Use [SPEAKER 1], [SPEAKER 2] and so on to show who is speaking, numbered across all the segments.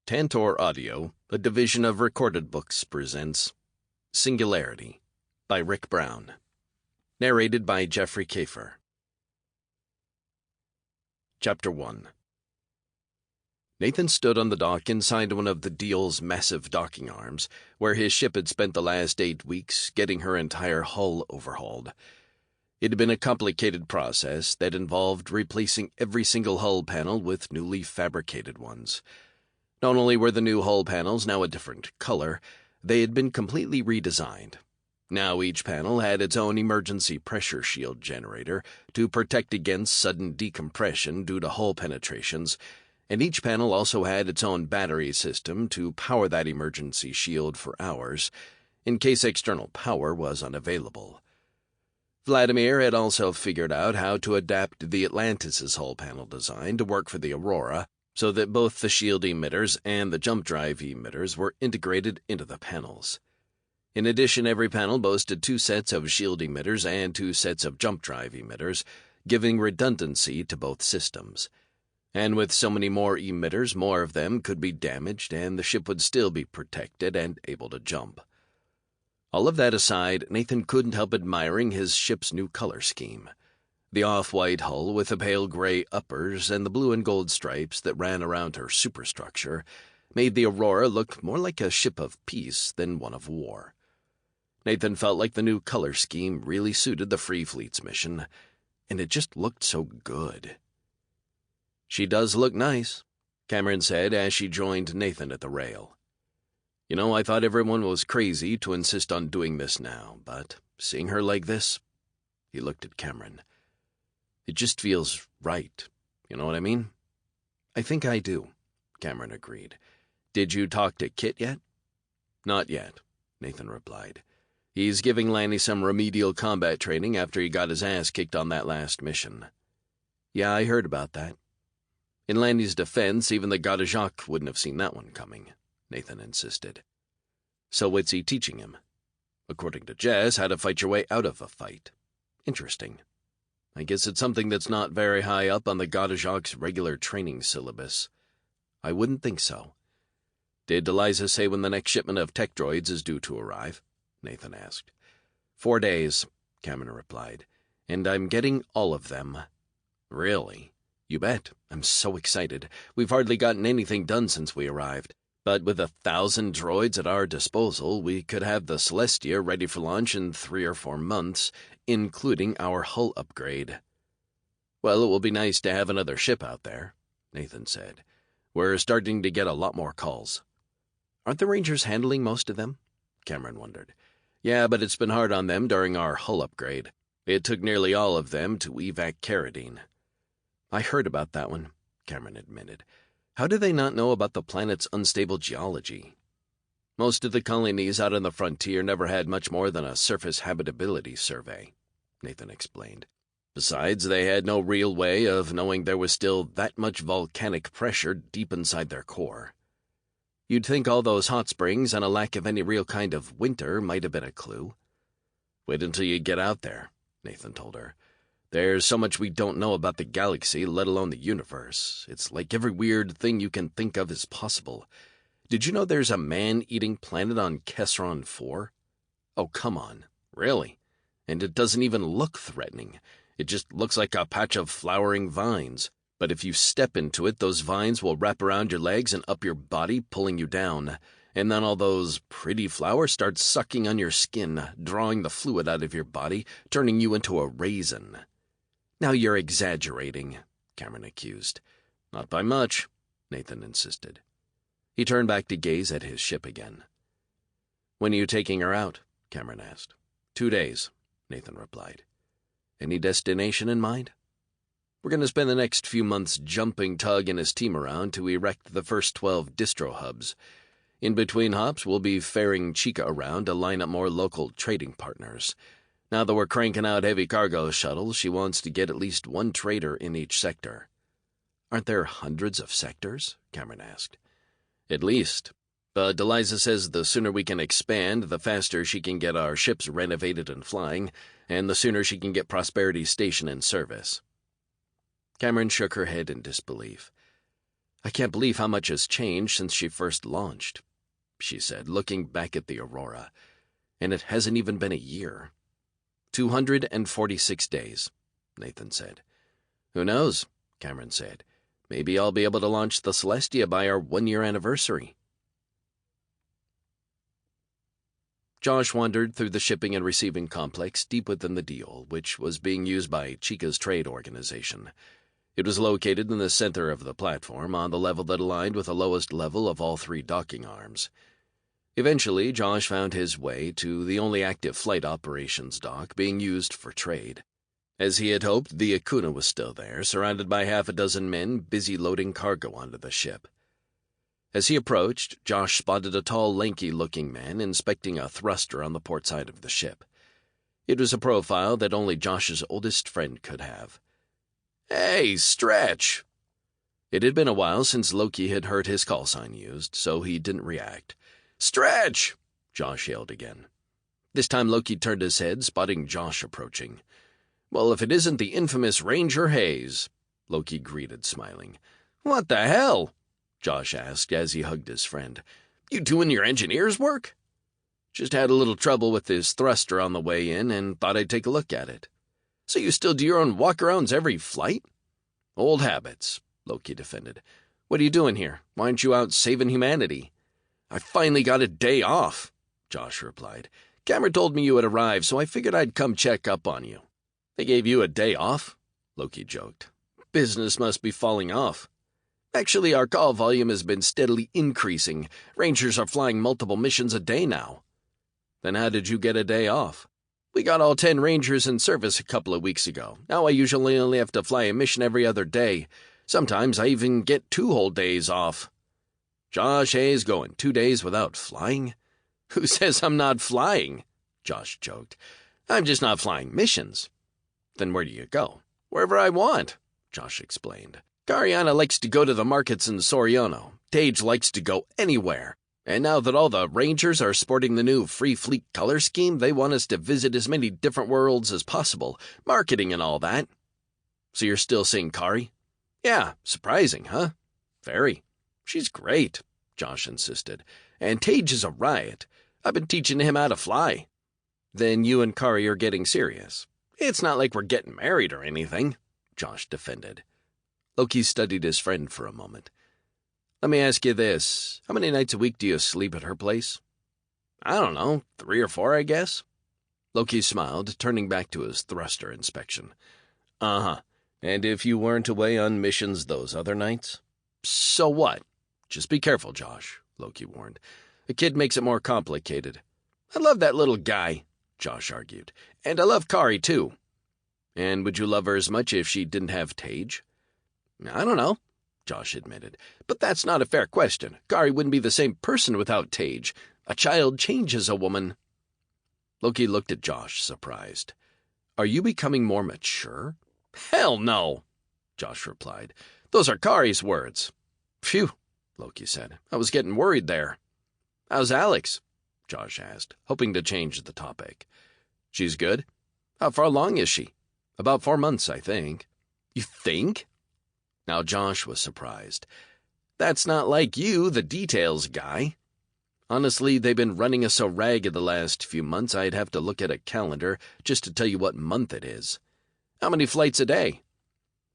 [SPEAKER 1] Tantor Audio, a division of Recorded Books, presents Singularity by Ryk Brown. Narrated by Jeffrey Kafer. Chapter 1. Nathan stood on the dock inside one of the Deal's massive docking arms, where his ship had spent the last 8 weeks getting her entire hull overhauled. It had been a complicated process that involved replacing every single hull panel with newly fabricated ones. Not only were the new hull panels now a different color, they had been completely redesigned. Now each panel had its own emergency pressure shield generator to protect against sudden decompression due to hull penetrations, and each panel also had its own battery system to power that emergency shield for hours, in case external power was unavailable. Vladimir had also figured out how to adapt the Atlantis' hull panel design to work for the Aurora, so that both the shield emitters and the jump drive emitters were integrated into the panels. In addition, every panel boasted 2 sets of shield emitters and 2 sets of jump drive emitters, giving redundancy to both systems. And with so many more emitters, more of them could be damaged and the ship would still be protected and able to jump. All of that aside, Nathan couldn't help admiring his ship's new color scheme. The off-white hull with the pale gray uppers and the blue and gold stripes that ran around her superstructure made the Aurora look more like a ship of peace than one of war. Nathan felt like the new color scheme really suited the Free Fleet's mission, and it just looked so good. "She does look nice," Cameron said as she joined Nathan at the rail. "You know, I thought everyone was crazy to insist on doing this now, but seeing her like this," he looked at Cameron, "it just feels right. You know what I mean?" "I think I do," Cameron agreed. "Did you talk to Kit yet?" "Not yet," Nathan replied. "He's giving Lanny some remedial combat training after he got his ass kicked on that last mission." "Yeah, I heard about that." "In Lanny's defense, even the Gadajak wouldn't have seen that one coming," Nathan insisted. "So what's he teaching him?" "According to Jess, how to fight your way out of a fight." "Interesting. I guess it's something that's not very high up on the Gadajak's regular training syllabus." "I wouldn't think so." "Did Eliza say when the next shipment of tech droids is due to arrive?" Nathan asked. 4 days, Cameron replied, "and I'm getting all of them." "Really?" "You bet. I'm so excited. We've hardly gotten anything done since we arrived. But with 1,000 droids at our disposal, we could have the Celestia ready for launch in 3 or 4 months, including our hull upgrade." "Well, it will be nice to have another ship out there," Nathan said. "We're starting to get a lot more calls." "Aren't the Rangers handling most of them?" Cameron wondered. "Yeah, but it's been hard on them during our hull upgrade. It took nearly all of them to evac Carradine." "I heard about that one," Cameron admitted. "How do they not know about the planet's unstable geology?" "Most of the colonies out on the frontier never had much more than a surface habitability survey," Nathan explained. "Besides, they had no real way of knowing there was still that much volcanic pressure deep inside their core. You'd think all those hot springs and a lack of any real kind of winter might have been a clue." "Wait until you get out there," Nathan told her. "There's so much we don't know about the galaxy, let alone the universe. It's like every weird thing you can think of is possible. Did you know there's a man-eating planet on Kesron 4? "Oh, come on. Really? And it doesn't even look threatening. It just looks like a patch of flowering vines. But if you step into it, those vines will wrap around your legs and up your body, pulling you down. And then all those pretty flowers start sucking on your skin, drawing the fluid out of your body, turning you into a raisin." "Now you're exaggerating," Cameron accused. "Not by much," Nathan insisted. He turned back to gaze at his ship again. "When are you taking her out?" Cameron asked. 2 days, Nathan replied. "Any destination in mind?" "We're going to spend the next few months jumping Tug and his team around to erect the first 12 distro hubs. In between hops, we'll be ferrying Chica around to line up more local trading partners. Now that we're cranking out heavy cargo shuttles, she wants to get at least 1 trader in each sector." "Aren't there hundreds of sectors?" Cameron asked. "At least. But Eliza says the sooner we can expand, the faster she can get our ships renovated and flying, and the sooner she can get Prosperity Station in service." Cameron shook her head in disbelief. I can't believe how much has changed since she first launched, she said, looking back at the Aurora. And it hasn't even been a year. 246 days, Nathan said. Who knows, Cameron said. Maybe I'll be able to launch the Celestia by our 1-year anniversary. Josh wandered through the shipping and receiving complex deep within the deal, which was being used by Chica's trade organization. It was located in the center of the platform, on the level that aligned with the lowest level of all 3 docking arms. Eventually, Josh found his way to the only active flight operations dock being used for trade. As he had hoped, the Akuna was still there, surrounded by half a dozen men busy loading cargo onto the ship. As he approached, Josh spotted a tall, lanky-looking man inspecting a thruster on the port side of the ship. It was a profile that only Josh's oldest friend could have. "Hey, Stretch!" It had been a while since Loki had heard his call sign used, so he didn't react. "Stretch!" Josh yelled again. This time Loki turned his head, spotting Josh approaching. "Well, if it isn't the infamous Ranger Hayes," Loki greeted, smiling. "What the hell?" Josh asked as he hugged his friend. "You doing your engineer's work?" "Just had a little trouble with his thruster on the way in and thought I'd take a look at it." "So you still do your own walk-arounds every flight?" "Old habits," Loki defended. "What are you doing here? Why aren't you out saving humanity?" "I finally got a day off," Josh replied. "Cameron told me you had arrived, so I figured I'd come check up on you." "They gave you a day off?" Loki joked. "Business must be falling off." "Actually, our call volume has been steadily increasing. Rangers are flying multiple missions a day now." "Then how did you get a day off?" "We got all 10 Rangers in service a couple of weeks ago. Now I usually only have to fly a mission every other day. Sometimes I even get 2 whole days off." "Josh Hayes going 2 days without flying?" "Who says I'm not flying?" Josh joked. "I'm just not flying missions." "Then where do you go?" "Wherever I want," Josh explained. "Cariana likes to go to the markets in Soriano. Tage likes to go anywhere. And now that all the Rangers are sporting the new Free Fleet color scheme, they want us to visit as many different worlds as possible, marketing and all that." "So you're still seeing Kari?" "Yeah, surprising, huh?" "Very. She's great," Josh insisted. "And Tage is a riot. I've been teaching him how to fly." "Then you and Kari are getting serious." "It's not like we're getting married or anything," Josh defended. Loki studied his friend for a moment. "Let me ask you this. How many nights a week do you sleep at her place?" "I don't know, 3 or 4, I guess." Loki smiled, turning back to his thruster inspection. "Uh-huh. And if you weren't away on missions those other nights?" "So what?" "Just be careful, Josh," Loki warned. "A kid makes it more complicated." "I love that little guy," Josh argued. "And I love Kari, too." "And would you love her as much if she didn't have Tage?" "I don't know," Josh admitted. "But that's not a fair question. Kari wouldn't be the same person without Tage. A child changes a woman." Loki looked at Josh, surprised. "Are you becoming more mature?" "Hell no," Josh replied. "Those are Kari's words." "Phew," Loki said. "I was getting worried there." "How's Alex?" Josh asked, hoping to change the topic. "She's good." "How far along is she?" "About 4 months, I think." "You think?" Now Josh was surprised. "That's not like you, the details guy." "Honestly, they've been running us so ragged the last few months I'd have to look at a calendar just to tell you what month it is." "How many flights a day?"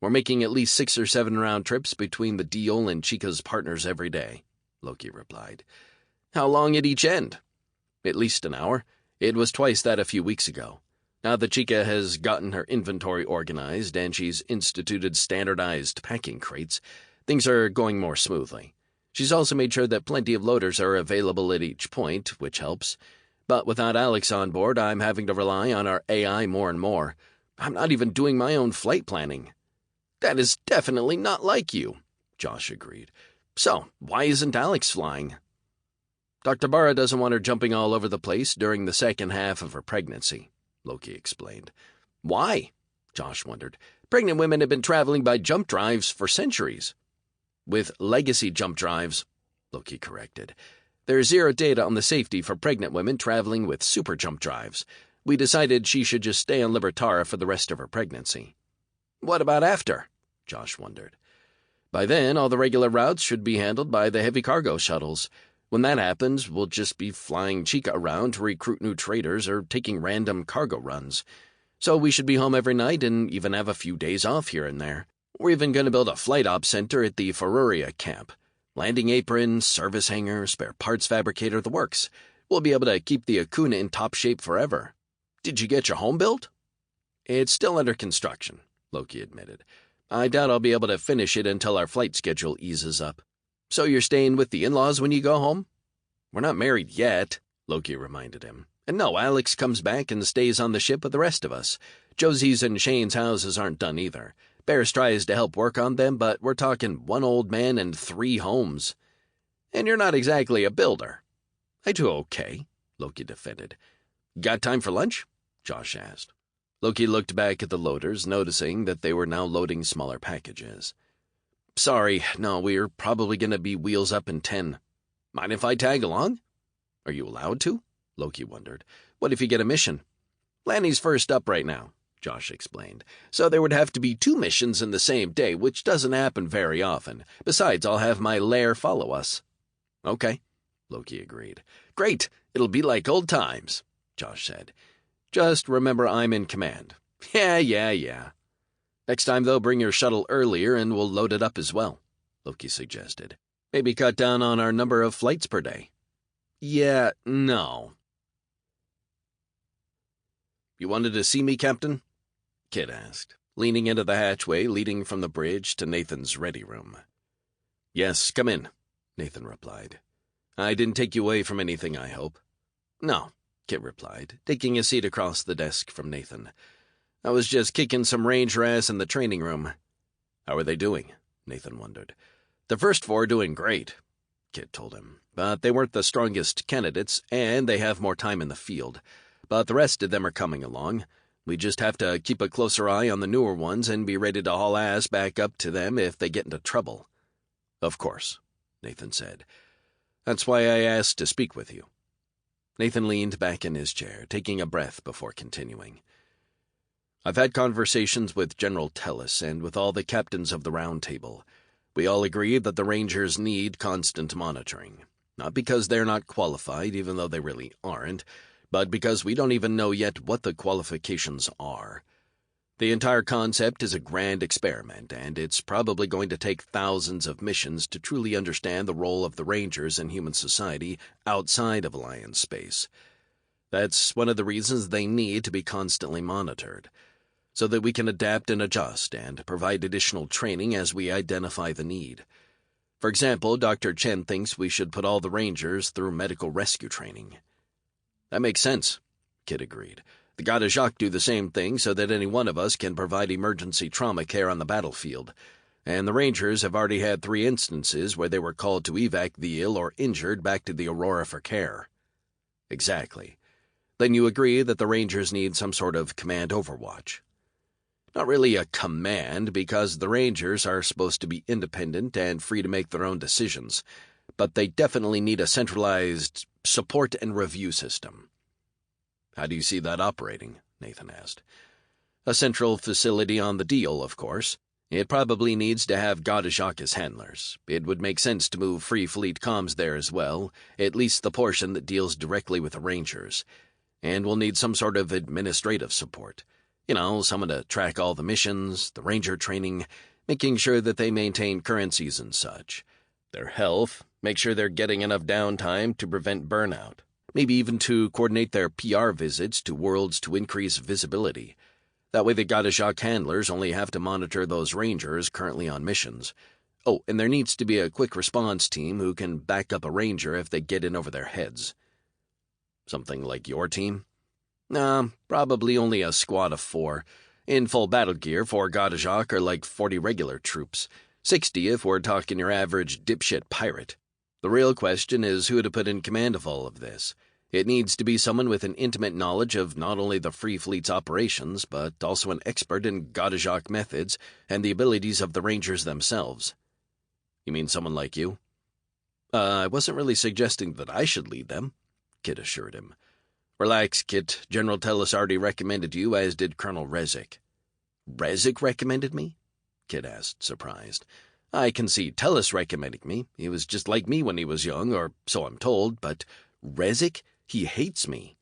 [SPEAKER 1] "We're making at least 6 or 7 round trips between the Deal and Chica's partners every day," Loki replied. "How long at each end?" "At least an hour. It was twice that a few weeks ago. Now that Chica has gotten her inventory organized and she's instituted standardized packing crates, things are going more smoothly. She's also made sure that plenty of loaders are available at each point, which helps. But without Alex on board, I'm having to rely on our AI more and more. I'm not even doing my own flight planning." "That is definitely not like you," Josh agreed. "So, why isn't Alex flying?" "Dr. Barra doesn't want her jumping all over the place during the second half of her pregnancy," Loki explained. "Why?" Josh wondered. "Pregnant women have been traveling by jump drives for centuries." "With legacy jump drives," Loki corrected. "There's 0 data on the safety for pregnant women traveling with super jump drives. We decided she should just stay on Libertara for the rest of her pregnancy." "What about after?" Josh wondered. By then, all the regular routes should be handled by the heavy cargo shuttles. When that happens, we'll just be flying Chica around to recruit new traders or taking random cargo runs. So we should be home every night and even have a few days off here and there. We're even going to build a flight ops center at the Feruria camp. Landing apron, service hangar, spare parts fabricator, the works. We'll be able to keep the Akuna in top shape forever. Did you get your home built? It's still under construction, Loki admitted. I doubt I'll be able to finish it until our flight schedule eases up. So you're staying with the in-laws when you go home? We're not married yet, Loki reminded him. And no, Alex comes back and stays on the ship with the rest of us. Josie's and Shane's houses aren't done either. Bears tries to help work on them, but we're talking 1 old man and 3 homes. And you're not exactly a builder. I do okay, Loki defended. Got time for lunch? Josh asked. Loki looked back at the loaders, noticing that they were now loading smaller packages. Sorry, no, we're probably going to be wheels up in 10. Mind if I tag along? Are you allowed to? Loki wondered. What if you get a mission? Lanny's first up right now, Josh explained. So there would have to be 2 missions in the same day, which doesn't happen very often. Besides, I'll have my lair follow us. Okay, Loki agreed. Great, it'll be like old times, Josh said. Just remember I'm in command. Yeah. Next time, though, bring your shuttle earlier and we'll load it up as well, Loki suggested. Maybe cut down on our number of flights per day. Yeah, no. You wanted to see me, Captain? Kit asked, leaning into the hatchway leading from the bridge to Nathan's ready room. Yes, come in, Nathan replied. I didn't take you away from anything, I hope. No, Kit replied, taking a seat across the desk from Nathan. I was just kicking some ranger ass in the training room. How are they doing? Nathan wondered. The first 4 are doing great, Kit told him, but they weren't the strongest candidates, and they have more time in the field. But the rest of them are coming along. We just have to keep a closer eye on the newer ones and be ready to haul ass back up to them if they get into trouble. Of course, Nathan said. That's why I asked to speak with you. Nathan leaned back in his chair, taking a breath before continuing. I've had conversations with General Tellis and with all the captains of the Round Table. We all agree that the Rangers need constant monitoring. Not because they're not qualified, even though they really aren't, but because we don't even know yet what the qualifications are. The entire concept is a grand experiment, and it's probably going to take thousands of missions to truly understand the role of the Rangers in human society outside of Alliance space. That's one of the reasons they need to be constantly monitored, so that we can adapt and adjust and provide additional training as we identify the need. For example, Dr. Chen thinks we should put all the Rangers through medical rescue training. That makes sense, Kit agreed. The Garda Jacques do the same thing so that any one of us can provide emergency trauma care on the battlefield, and the Rangers have already had 3 instances where they were called to evac the ill or injured back to the Aurora for care. Exactly. Then you agree that the Rangers need some sort of command overwatch. Not really a command, because the Rangers are supposed to be independent and free to make their own decisions, but they definitely need a centralized support and review system. How do you see that operating? Nathan asked. A central facility on the deal, of course. It probably needs to have Garda Jacques as handlers. It would make sense to move Free Fleet comms there as well, at least the portion that deals directly with the Rangers. And we'll need some sort of administrative support. Someone to track all the missions, the Ranger training, making sure that they maintain currencies and such. Their health, make sure they're getting enough downtime to prevent burnout. Maybe even to coordinate their PR visits to worlds to increase visibility. That way the Garda Jacques handlers only have to monitor those Rangers currently on missions. Oh, and there needs to be a quick response team who can back up a Ranger if they get in over their heads. Something like your team? Nah, probably only a squad of 4. In full battle gear, 4 Garda Jacques are like 40 regular troops. 60 if we're talking your average dipshit pirate. The real question is who to put in command of all of this. It needs to be someone with an intimate knowledge of not only the Free Fleet's operations, but also an expert in Garda Jacques methods and the abilities of the Rangers themselves. You mean someone like you? I wasn't really suggesting that I should lead them, Kit assured him. Relax, Kit. General Tellis already recommended you, as did Colonel Ryk. Ryk recommended me? Kit asked, surprised. I can see Tellus recommending me. He was just like me when he was young, or so I'm told, but Ryk, he hates me."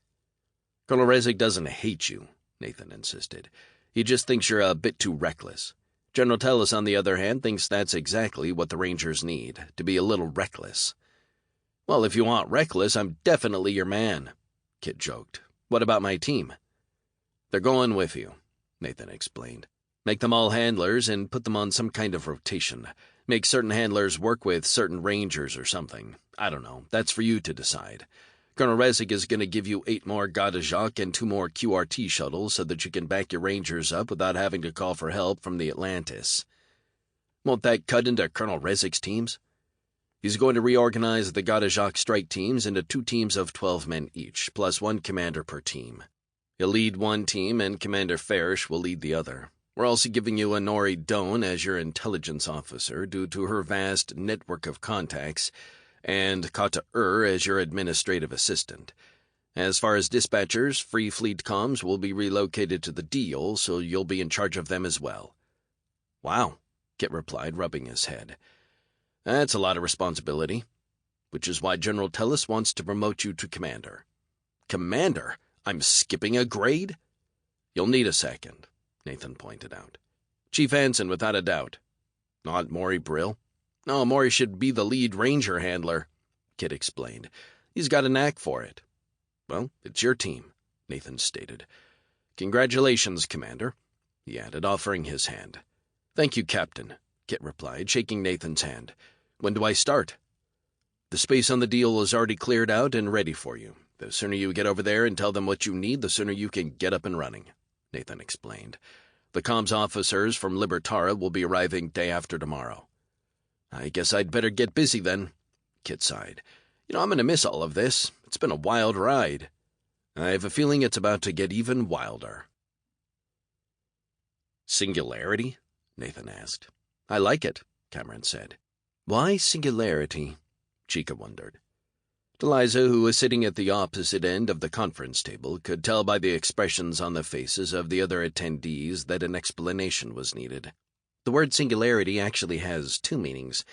[SPEAKER 1] "Colonel Ryk doesn't hate you," Nathan insisted. "He just thinks you're a bit too reckless. General Tellus, on the other hand, thinks that's exactly what the Rangers need, to be a little reckless." "Well, if you want reckless, I'm definitely your man," Kit joked. "What about my team?" "They're going with you," Nathan explained. "Make them all handlers and put them on some kind of rotation. Make certain handlers work with certain Rangers or something. I don't know. That's for you to decide. Colonel Ryk is going to give you 8 more Gadajak and 2 more QRT shuttles so that you can back your Rangers up without having to call for help from the Atlantis." "Won't that cut into Colonel Ryk's teams?" "He's going to reorganize the Gadajak strike teams into 2 teams of 12 men each, plus 1 commander per team. He'll lead one team, and Commander Farish will lead the other. We're also giving you Honori Doan as your intelligence officer due to her vast network of contacts, and Kata as your administrative assistant. As far as dispatchers, Free Fleet comms will be relocated to the deal, so you'll be in charge of them as well." "Wow," Kit replied, rubbing his head. "That's a lot of responsibility. Which is why General Tellus wants to promote you to commander." "Commander? I'm skipping a grade?" "You'll need a second," Nathan pointed out. "Chief Anson, without a doubt." "Not Maury Brill?" "No, Maury should be the lead Ranger handler," Kit explained. "He's got a knack for it." "Well, it's your team," Nathan stated. "Congratulations, Commander," he added, offering his hand. "Thank you, Captain," Kit replied, shaking Nathan's hand. "When do I start?" "The space on the deal is already cleared out and ready for you. The sooner you get over there and tell them what you need, the sooner you can get up and running," Nathan explained. "The comms officers from Libertara will be arriving day after tomorrow." "I guess I'd better get busy then," Kit sighed. I'm going to miss all of this. It's been a wild ride. I have a feeling it's about to get even wilder." "Singularity?" Nathan asked. "I like it," Cameron said. "Why Singularity?" Chica wondered. Deliza, who was sitting at the opposite end of the conference table, could tell by the expressions on the faces of the other attendees that an explanation was needed. The word singularity actually has 2 meanings.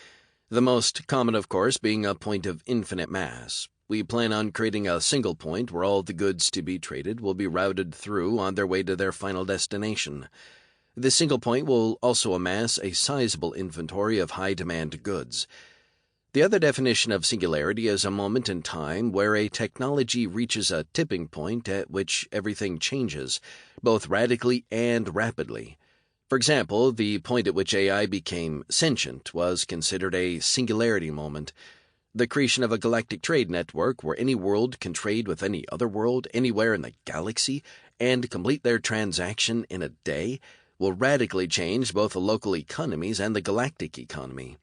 [SPEAKER 1] The most common, of course, being a point of infinite mass. We plan on creating a single point where all the goods to be traded will be routed through on their way to their final destination. This single point will also amass a sizable inventory of high-demand goods. The other definition of singularity is a moment in time where a technology reaches a tipping point at which everything changes, both radically and rapidly. For example, the point at which AI became sentient was considered a singularity moment. The creation of a galactic trade network where any world can trade with any other world anywhere in the galaxy and complete their transaction in a day will radically change both the local economies and the galactic economy.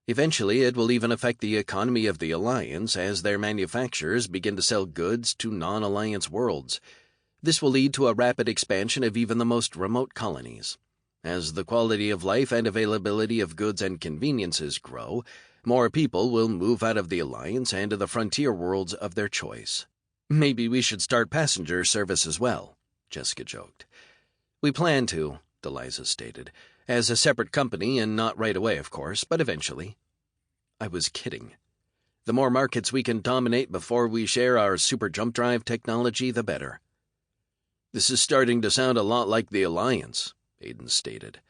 [SPEAKER 1] Eventually, it will even affect the economy of the Alliance as their manufacturers begin to sell goods to non-Alliance worlds. This will lead to a rapid expansion of even the most remote colonies. As the quality of life and availability of goods and conveniences grow, more people will move out of the Alliance and to the frontier worlds of their choice. "Maybe we should start passenger service as well," Jessica joked. "We plan to," Deliza stated, "as a separate company and not right away, of course, but eventually." I was kidding. The more markets we can dominate before we share our super jump drive technology, the better. "This is starting to sound a lot like the Alliance," Aiden stated.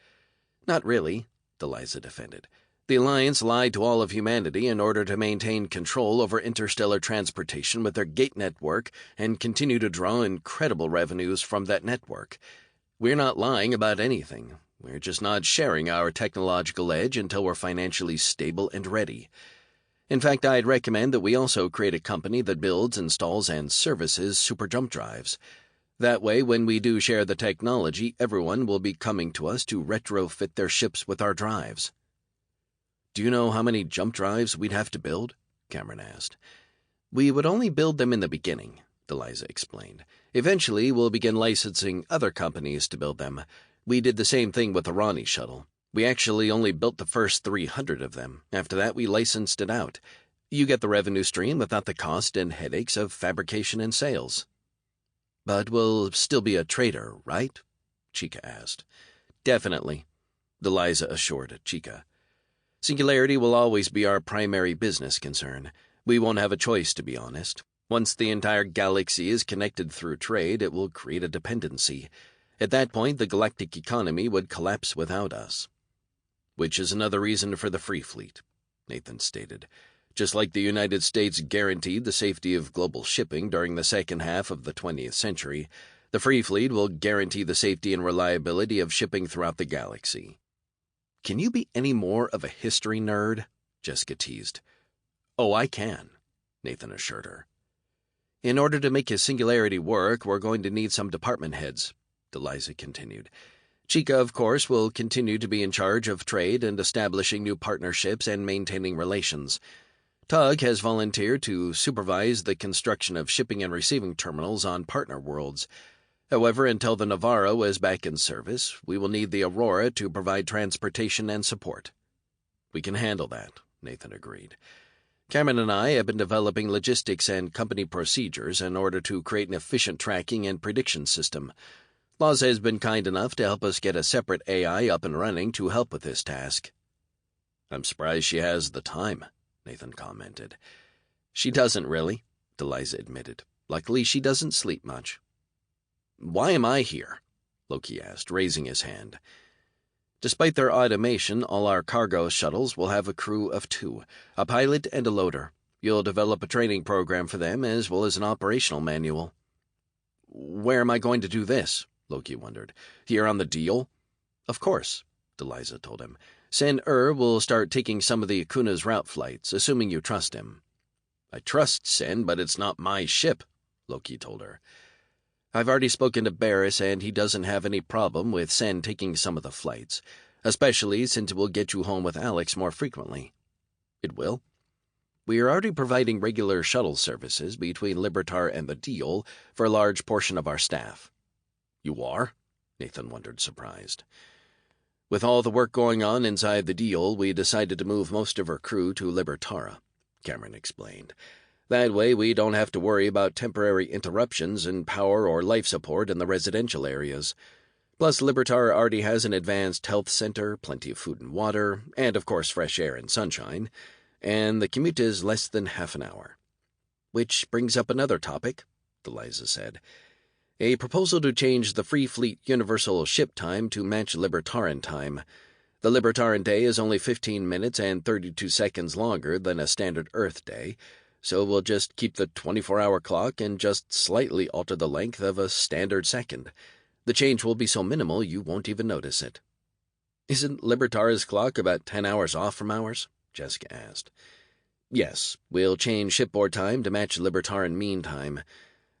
[SPEAKER 1] "Not really," Deliza defended. "The Alliance lied to all of humanity in order to maintain control over interstellar transportation with their gate network and continue to draw incredible revenues from that network. We're not lying about anything. We're just not sharing our technological edge until we're financially stable and ready. In fact, I'd recommend that we also create a company that builds, installs, and services super jump drives. That way, when we do share the technology, everyone will be coming to us to retrofit their ships with our drives." "Do you know how many jump drives we'd have to build?" Cameron asked. "We would only build them in the beginning," Deliza explained. "Eventually, we'll begin licensing other companies to build them. We did the same thing with the Ronnie shuttle. We actually only built the first 300 of them. After that, we licensed it out. You get the revenue stream without the cost and headaches of fabrication and sales." "But we'll still be a trader, right?" Chica asked. "Definitely," Deliza assured Chica. Singularity will always be our primary business concern. We won't have a choice, to be honest. Once the entire galaxy is connected through trade, it will create a dependency. At that point, the galactic economy would collapse without us. Which is another reason for the Free Fleet, Nathan stated. Just like the United States guaranteed the safety of global shipping during the second half of the 20th century, the Free Fleet will guarantee the safety and reliability of shipping throughout the galaxy. Can you be any more of a history nerd? Jessica teased. Oh, I can, Nathan assured her. In order to make his Singularity work, we're going to need some department heads, Deliza continued. Chica, of course, will continue to be in charge of trade and establishing new partnerships and maintaining relations. Tug has volunteered to supervise the construction of shipping and receiving terminals on partner worlds. However, until the Navarro is back in service, we will need the Aurora to provide transportation and support. We can handle that, Nathan agreed. Cameron and I have been developing logistics and company procedures in order to create an efficient tracking and prediction system. Laws has been kind enough to help us get a separate AI up and running to help with this task. I'm surprised she has the time, Nathan commented. She doesn't really, Deliza admitted. Luckily, she doesn't sleep much. Why am I here? Loki asked, raising his hand. Despite their automation, all our cargo shuttles will have a crew of 2, a pilot and a loader. You'll develop a training program for them as well as an operational manual. Where am I going to do this? Loki wondered. Here on the deal? Of course, Deliza told him. Sen will start taking some of the Akuna's route flights, assuming you trust him. I trust Sen, but it's not my ship, Loki told her. I've already spoken to Barris, and he doesn't have any problem with Sen taking some of the flights, especially since it will get you home with Alex more frequently. It will? We are already providing regular shuttle services between Libertar and the deal for a large portion of our staff. You are? Nathan wondered, surprised. With all the work going on inside the deal, we decided to move most of our crew to Libertara, Cameron explained. That way we don't have to worry about temporary interruptions in power or life support in the residential areas. Plus, Libertar already has an advanced health center, plenty of food and water, and of course fresh air and sunshine, and the commute is less than half an hour. Which brings up another topic, Deliza said. A proposal to change the Free Fleet Universal Ship Time to match Libertaran time. The Libertaran day is only 15 minutes and 32 seconds longer than a standard Earth day, so we'll just keep the 24-hour clock and just slightly alter the length of a standard second. The change will be so minimal you won't even notice it. Isn't Libertara's clock about 10 hours off from ours? Jessica asked. Yes, we'll change shipboard time to match Libertaran mean time.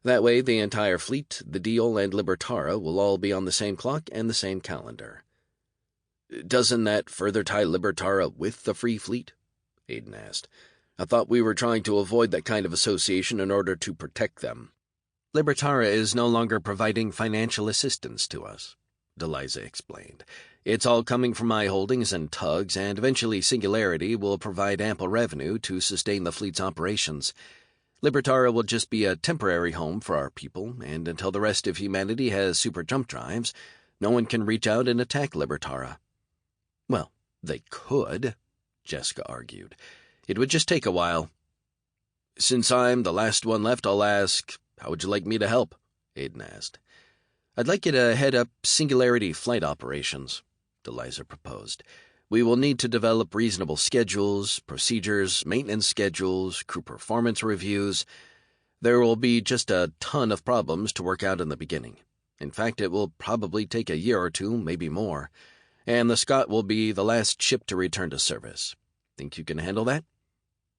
[SPEAKER 1] That way the entire fleet, the deal, and Libertara will all be on the same clock and the same calendar. Doesn't that further tie Libertara with the Free Fleet? Aiden asked. I thought we were trying to avoid that kind of association in order to protect them. Libertara is no longer providing financial assistance to us, Deliza explained. It's all coming from my holdings and Tug's, and eventually Singularity will provide ample revenue to sustain the fleet's operations. Libertara will just be a temporary home for our people, and until the rest of humanity has super jump drives, no one can reach out and attack Libertara. Well, they could, Jessica argued. It would just take a while. Since I'm the last one left, I'll ask, how would you like me to help? Aiden asked. I'd like you to head up Singularity flight operations, Deliza proposed. We will need to develop reasonable schedules, procedures, maintenance schedules, crew performance reviews. There will be just a ton of problems to work out in the beginning. In fact, it will probably take a year or two, maybe more. And the Scott will be the last ship to return to service. Think you can handle that?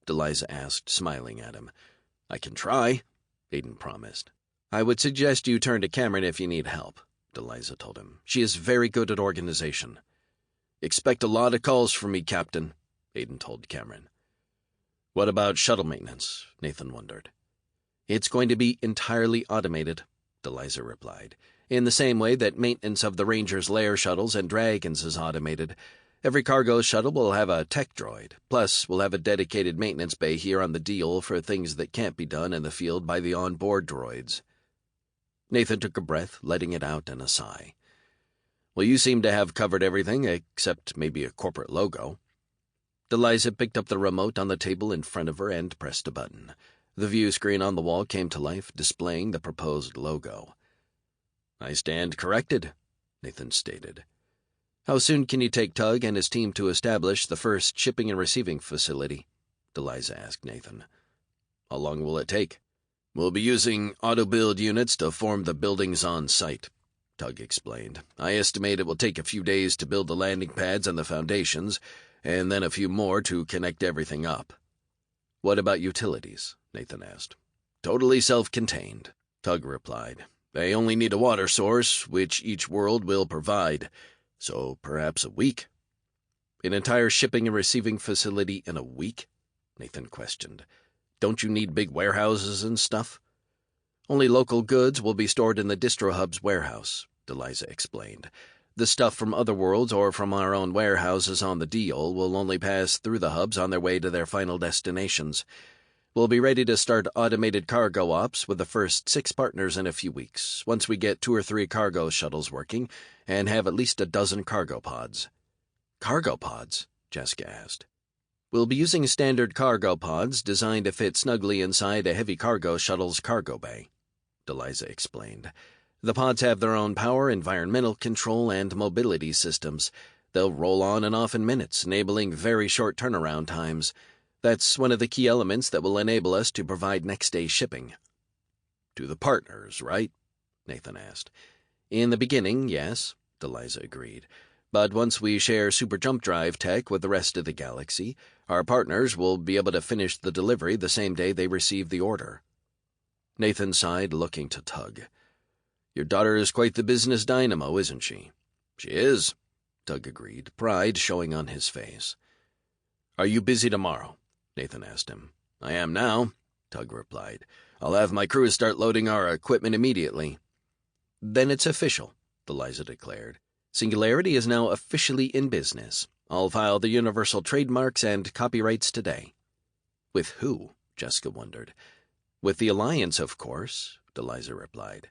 [SPEAKER 1] Deliza asked, smiling at him. I can try, Aiden promised. I would suggest you turn to Cameron if you need help, Deliza told him. She is very good at organization. Expect a lot of calls from me, Captain, Aiden told Cameron. What about shuttle maintenance? Nathan wondered. It's going to be entirely automated, Deliza replied. In the same way that maintenance of the Ranger's lair shuttles and Dragons is automated, every cargo shuttle will have a tech droid. Plus, we'll have a dedicated maintenance bay here on the deal for things that can't be done in the field by the on-board droids. Nathan took a breath, letting it out in a sigh. Well, you seem to have covered everything except maybe a corporate logo. Eliza picked up the remote on the table in front of her and pressed a button. The view screen on the wall came to life, displaying the proposed logo. "I stand corrected," Nathan stated. "How soon can you take Tug and his team to establish the first shipping and receiving facility?" Eliza asked Nathan. "How long will it take?" "We'll be using auto-build units to form the buildings on site," Tug explained. "I estimate it will take a few days to build the landing pads and the foundations, and then a few more to connect everything up." "What about utilities?" Nathan asked. "Totally self-contained," Tug replied. "They only need a water source, which each world will provide, so perhaps a week." "An entire shipping and receiving facility in a week?" Nathan questioned. "Don't you need big warehouses and stuff?" "Only local goods will be stored in the Distro Hub's warehouse," Eliza explained. "The stuff from other worlds or from our own warehouses on the deal will only pass through the hubs on their way to their final destinations. We'll be ready to start automated cargo ops with the first 6 partners in a few weeks, once we get 2 or 3 cargo shuttles working and have at least a dozen cargo pods." "Cargo pods?" Jessica asked. "We'll be using standard cargo pods designed to fit snugly inside a heavy cargo shuttle's cargo bay," Eliza explained. "The pods have their own power, environmental control, and mobility systems. They'll roll on and off in minutes, enabling very short turnaround times. That's one of the key elements that will enable us to provide next-day shipping." "To the partners, right?" Nathan asked. "In the beginning, yes," Eliza agreed. "But once we share super jump drive tech with the rest of the galaxy, our partners will be able to finish the delivery the same day they receive the order." Nathan sighed, looking to Tug. "Your daughter is quite the business dynamo, isn't she?" "She is," Tug agreed, pride showing on his face. "Are you busy tomorrow?" Nathan asked him. "I am now," Tug replied. "I'll have my crew start loading our equipment immediately." "Then it's official," Eliza declared. "Singularity is now officially in business. I'll file the universal trademarks and copyrights today." "With who?" Jessica wondered. "With the Alliance, of course," Eliza replied.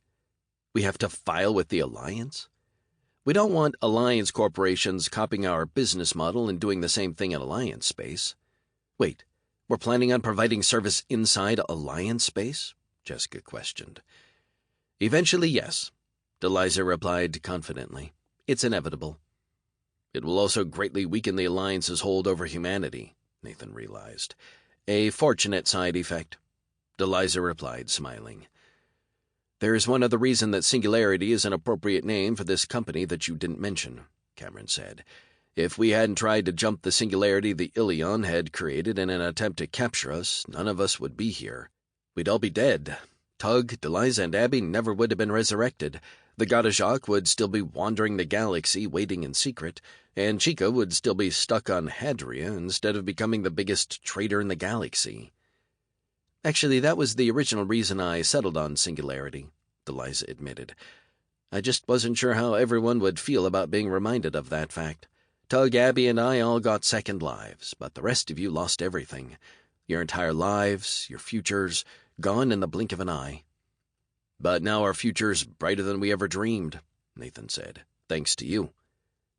[SPEAKER 1] "We have to file with the Alliance?" "We don't want Alliance corporations copying our business model and doing the same thing in Alliance space." "Wait, we're planning on providing service inside Alliance space?" Jessica questioned. "Eventually, yes," Eliza replied confidently. "It's inevitable." "It will also greatly weaken the Alliance's hold over humanity," Nathan realized. "A fortunate side effect," Eliza replied, smiling. "There is one other reason that Singularity is an appropriate name for this company that you didn't mention," Cameron said. "If we hadn't tried to jump the singularity the Ilion had created in an attempt to capture us, none of us would be here. We'd all be dead. Tug, Eliza, and Abby never would have been resurrected. The Goddess Jacques would still be wandering the galaxy, waiting in secret, and Chica would still be stuck on Hadria instead of becoming the biggest traitor in the galaxy." "Actually, that was the original reason I settled on Singularity," Eliza admitted. "I just wasn't sure how everyone would feel about being reminded of that fact. Tug, Abby, and I all got second lives, but the rest of you lost everything. Your entire lives, your futures, gone in the blink of an eye." "But now our future's brighter than we ever dreamed," Nathan said. "Thanks to you."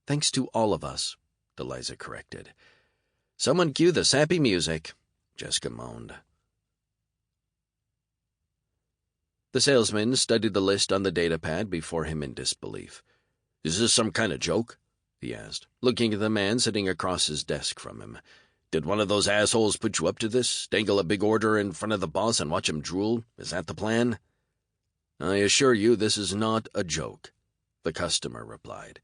[SPEAKER 1] "Thanks to all of us," Eliza corrected. "Someone cue the sappy music," Jessica moaned. The salesman studied the list on the datapad before him in disbelief. "Is this some kind of joke?" he asked, looking at the man sitting across his desk from him. "Did one of those assholes put you up to this? Dangle a big order in front of the boss and watch him drool? Is that the plan?" "I assure you this is not a joke," the customer replied.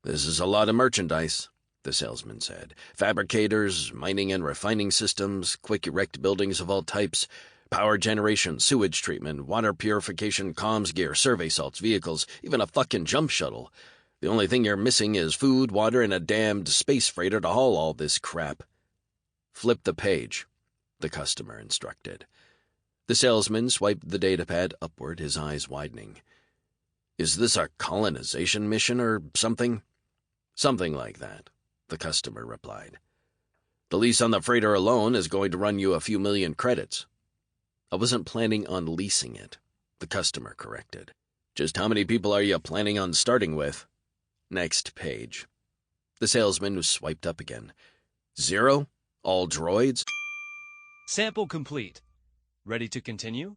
[SPEAKER 1] "This is a lot of merchandise," the salesman said. "Fabricators, mining and refining systems, quick erect buildings of all types, power generation, sewage treatment, water purification, comms gear, survey salts, vehicles, even a fucking jump shuttle. The only thing you're missing is food, water, and a damned space freighter to haul all this crap." "Flip the page," the customer instructed. The salesman swiped the datapad upward, his eyes widening. "Is this a colonization mission or something?" "Something like that," the customer replied. "The lease on the freighter alone is going to run you a few million credits." "I wasn't planning on leasing it," the customer corrected. "Just how many people are you planning on starting with?" "Next page." The salesman was swiped up again. 0? All droids?
[SPEAKER 2] Sample complete. Ready to continue?